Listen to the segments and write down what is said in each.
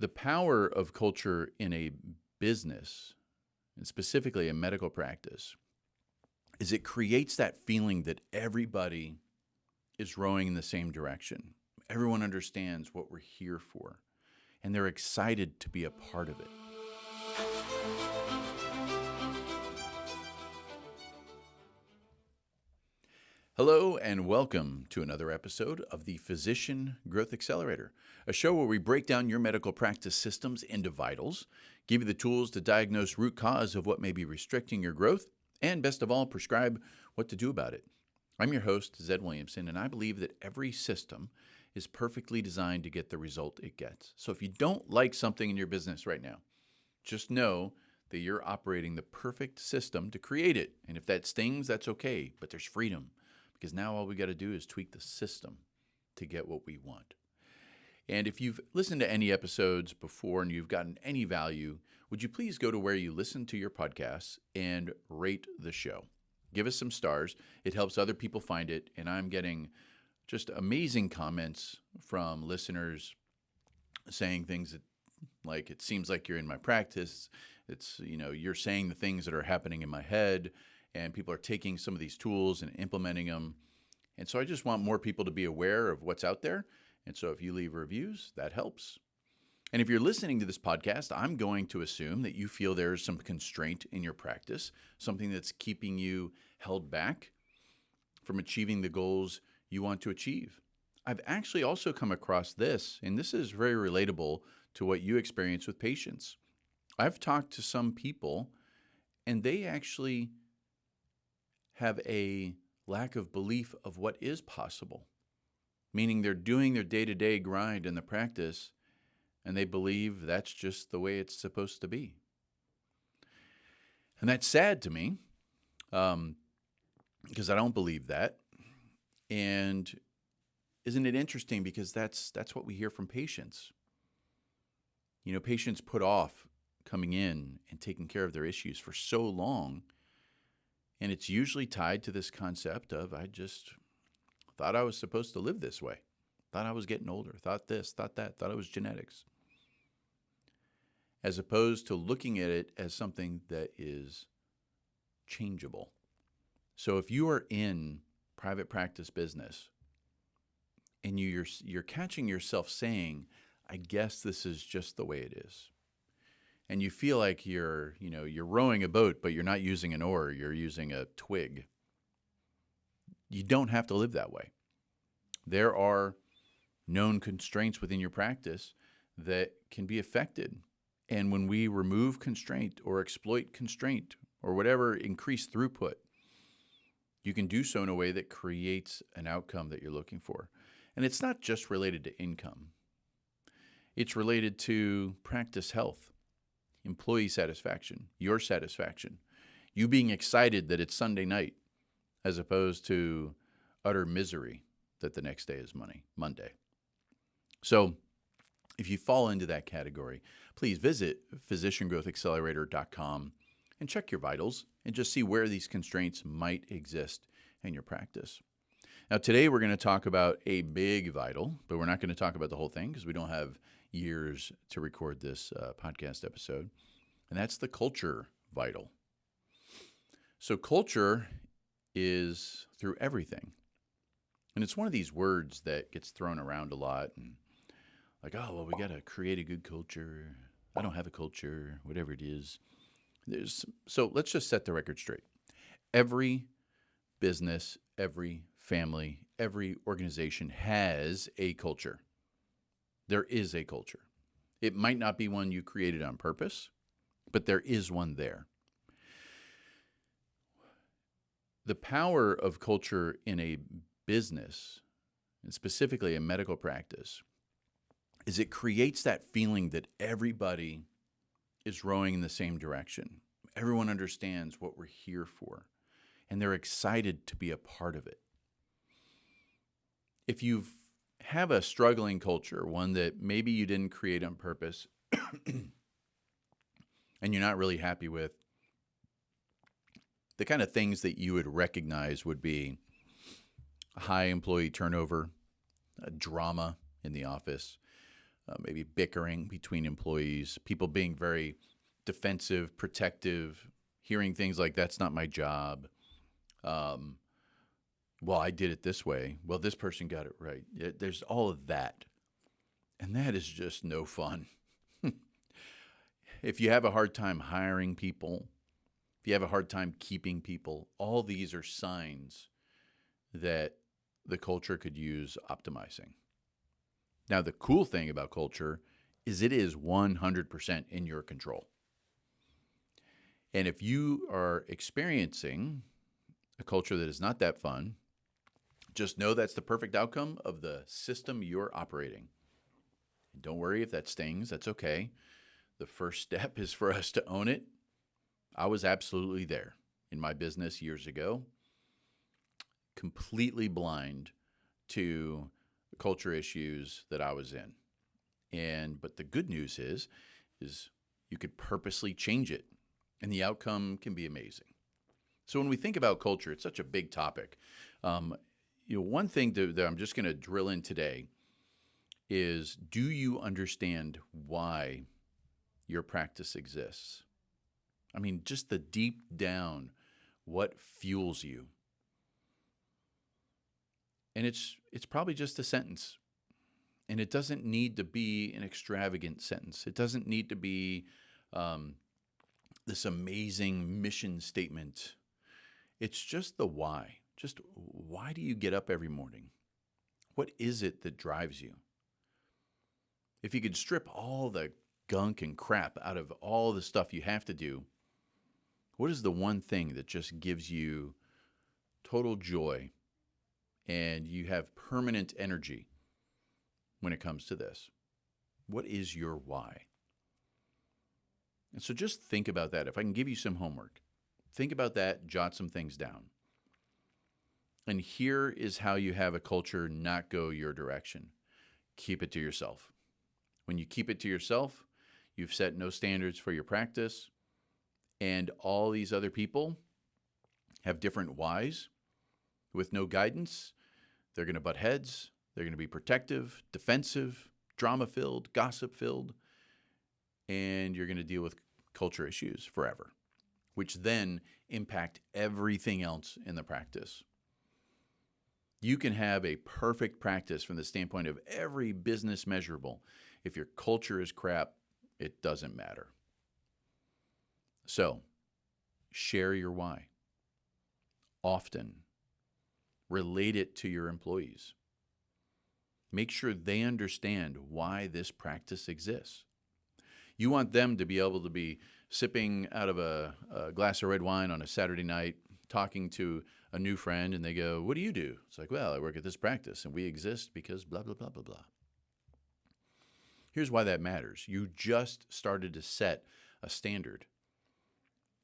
The power of culture in a business, and specifically a medical practice, is it creates that feeling that everybody is rowing in the same direction. Everyone understands what we're here for, and they're excited to be a part of it. Hello and welcome to another episode of the Physician Growth Accelerator, a show where we break down your medical practice systems into vitals, give you the tools to diagnose root cause of what may be restricting your growth, and best of all, prescribe what to do about it. I'm your host, Zed Williamson, and I believe that every system is perfectly designed to get the result it gets. So if you don't like something in your business right now, just know that you're operating the perfect system to create it. And if that stings, that's okay, but there's freedom. Because now all we got to do is tweak the system to get what we want. And if you've listened to any episodes before and you've gotten any value, would you please go to where you listen to your podcasts and rate the show? Give us some stars. It helps other people find it. And I'm getting just amazing comments from listeners saying things that, like, it seems like you're in my practice. It's, you're saying the things that are happening in my head. And people are taking some of these tools and implementing them. And so I just want more people to be aware of what's out there. And so if you leave reviews, that helps. And if you're listening to this podcast, I'm going to assume that you feel there's some constraint in your practice, something that's keeping you held back from achieving the goals you want to achieve. I've actually also come across this, and this is very relatable to what you experience with patients. I've talked to some people, and they actually have a lack of belief of what is possible, meaning they're doing their day-to-day grind in the practice, and they believe that's just the way it's supposed to be. And that's sad to me, because I don't believe that. And isn't it interesting, because that's what we hear from patients. Patients put off coming in and taking care of their issues for so long. And it's usually tied to this concept of, I just thought I was supposed to live this way. Thought I was getting older. Thought this, thought that. Thought it was genetics. As opposed to looking at it as something that is changeable. So if you are in private practice business and you're catching yourself saying, I guess this is just the way it is. And you feel like you're rowing a boat, but you're not using an oar, you're using a twig. You don't have to live that way. There are known constraints within your practice that can be affected. And when we remove constraint or exploit constraint or whatever, increase throughput, you can do so in a way that creates an outcome that you're looking for. And it's not just related to income. It's related to practice health. Employee satisfaction, your satisfaction, you being excited that it's Sunday night as opposed to utter misery that the next day is Monday. So if you fall into that category, please visit physiciangrowthaccelerator.com and check your vitals and just see where these constraints might exist in your practice. Now, today we're going to talk about a big vital, but we're not going to talk about the whole thing because we don't have years to record this podcast episode, and that's the culture vital. So culture is through everything, and it's one of these words that gets thrown around a lot, and like, oh, well, we got to create a good culture. I don't have a culture, whatever it is. So let's just set the record straight. Every business, every family, every organization has a culture. There is a culture. It might not be one you created on purpose, but there is one there. The power of culture in a business, and specifically a medical practice, is it creates that feeling that everybody is rowing in the same direction. Everyone understands what we're here for, and they're excited to be a part of it. If you have a struggling culture, one that maybe you didn't create on purpose, and you're not really happy with, the kind of things that you would recognize would be high employee turnover, drama in the office, maybe bickering between employees, people being very defensive, protective, hearing things like, that's not my job. Well, I did it this way. Well, this person got it right. There's all of that. And that is just no fun. If you have a hard time hiring people, if you have a hard time keeping people, all these are signs that the culture could use optimizing. Now, the cool thing about culture is it is 100% in your control. And if you are experiencing a culture that is not that fun, just know that's the perfect outcome of the system you're operating. And don't worry if that stings, that's okay. The first step is for us to own it. I was absolutely there in my business years ago, completely blind to culture issues that I was in. But the good news is you could purposely change it, and the outcome can be amazing. So when we think about culture, it's such a big topic. One thing that I'm just going to drill in today is, do you understand why your practice exists? I mean, just the deep down, what fuels you? And it's probably just a sentence. And it doesn't need to be an extravagant sentence. It doesn't need to be this amazing mission statement. It's just the why. Just why do you get up every morning? What is it that drives you? If you could strip all the gunk and crap out of all the stuff you have to do, what is the one thing that just gives you total joy and you have permanent energy when it comes to this? What is your why? And so just think about that. If I can give you some homework, think about that, jot some things down. And here is how you have a culture not go your direction. Keep it to yourself. When you keep it to yourself, you've set no standards for your practice, and all these other people have different whys. With no guidance, they're going to butt heads. They're going to be protective, defensive, drama-filled, gossip-filled, and you're going to deal with culture issues forever, which then impact everything else in the practice. You can have a perfect practice from the standpoint of every business measurable. If your culture is crap, it doesn't matter. So, share your why. Often. Relate it to your employees. Make sure they understand why this practice exists. You want them to be able to be sipping out of a glass of red wine on a Saturday night, talking to a new friend, and they go, "What do you do?" It's like, "Well, I work at this practice, and we exist because blah, blah, blah, blah, blah." Here's why that matters. You just started to set a standard.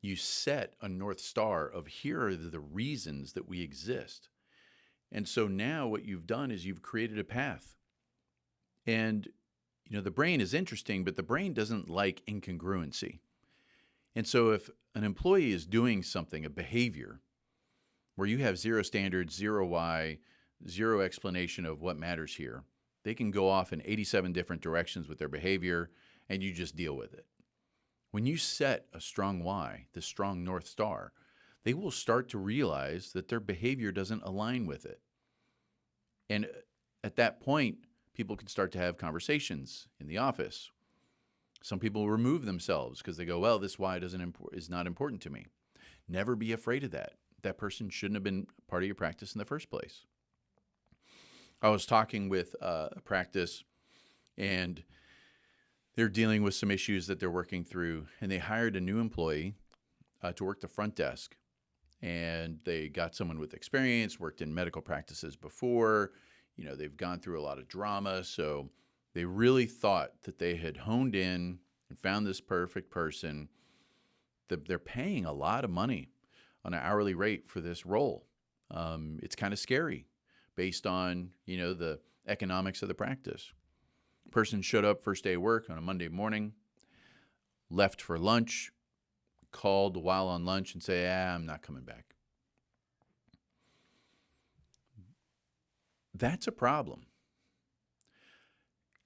You set a North Star of, here are the reasons that we exist. And so now what you've done is you've created a path. And, the brain is interesting, but the brain doesn't like incongruency. And so if an employee is doing something, a behavior, where you have zero standards, zero why, zero explanation of what matters here, they can go off in 87 different directions with their behavior, and you just deal with it. When you set a strong why, the strong North Star, they will start to realize that their behavior doesn't align with it. And at that point, people can start to have conversations in the office. Some people remove themselves because they go, "Well, this why is not important to me." Never be afraid of that. That person shouldn't have been part of your practice in the first place. I was talking with a practice, and they're dealing with some issues that they're working through, and they hired a new employee to work the front desk. And they got someone with experience, worked in medical practices before. They've gone through a lot of drama, so they really thought that they had honed in and found this perfect person. They're paying a lot of money on an hourly rate for this role. It's kind of scary based on, the economics of the practice. Person showed up first day of work on a Monday morning, left for lunch, called while on lunch and say, "I'm not coming back." That's a problem.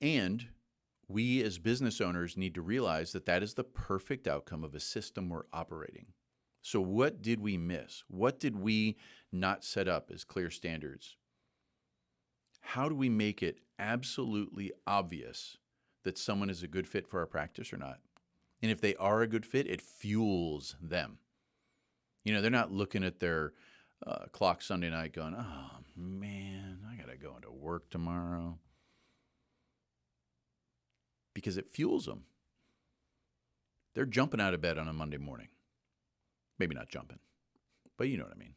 And We as business owners need to realize that that is the perfect outcome of a system we're operating. So what did we miss? What did we not set up as clear standards? How do we make it absolutely obvious that someone is a good fit for our practice or not? And if they are a good fit, it fuels them. They're not looking at their clock Sunday night going, oh man, I got to go into work tomorrow. Because it fuels them. They're jumping out of bed on a Monday morning. Maybe not jumping, but you know what I mean.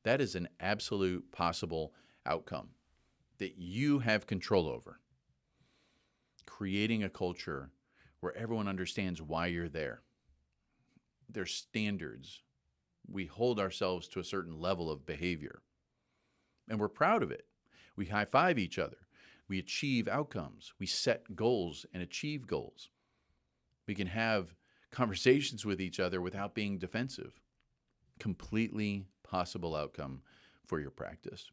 That is an absolute possible outcome that you have control over. Creating a culture where everyone understands why you're there. There's standards. We hold ourselves to a certain level of behavior. And we're proud of it. We high-five each other. We achieve outcomes. We set goals and achieve goals. We can have conversations with each other without being defensive. Completely possible outcome for your practice.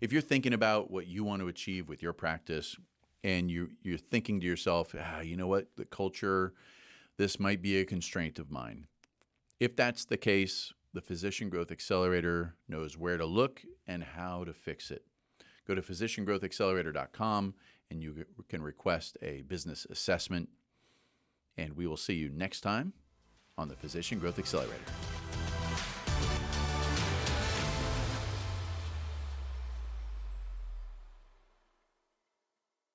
If you're thinking about what you want to achieve with your practice and you're thinking to yourself, you know what, the culture, this might be a constraint of mine. If that's the case, the Physician Growth Accelerator knows where to look and how to fix it. Go to physiciangrowthaccelerator.com and you can request a business assessment. And we will see you next time on the Physician Growth Accelerator.